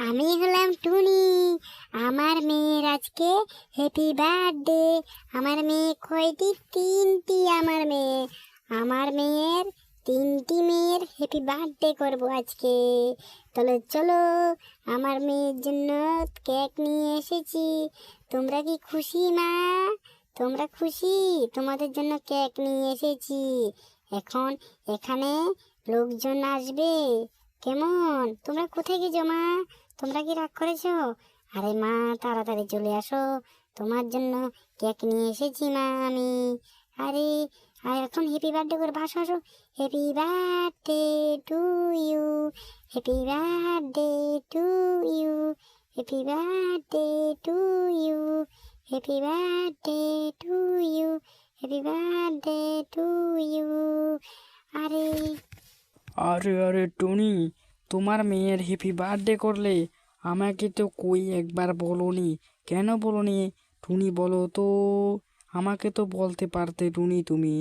আমি হলাম টুনি। আমার মেয়ের আজকে হ্যাপি বার্থডে। আমার মেয়ে কয়টি? তিনটি। আমার মেয়ের তিনটি মেয়ের হ্যাপি বার্থডে করব আজকে। তাহলে চলো, আমার মেয়ের জন্য কেক নিয়ে এসেছি। তোমরা কি খুশি মা? তোমরা খুশি? তোমাদের জন্য কেক নিয়ে এসেছি। এখন এখানে লোকজন আসবে। কেমন? তোমরা কোথায় গেছো মা? তোমরা কি রাগ করেছো? আরে মা, তাড়াতাড়ি চলে আসো, তোমার জন্য কেক নিয়ে এসেছি মা আমি। আরে আর এখন হ্যাপি বার্থডে করে আসো আসো। Happy birthday to you, happy birthday to you, happy birthday to you, happy birthday to you, happy birthday to you. আরে আরে আরে টুনি, তোমার মেয়ের হ্যাপি বার্থডে করলে? আমাকে তো কই একবার বলোনি। কেন বলোনি টুনি, বলো তো? আমাকে তো বলতে পারতে টুনি তুমি।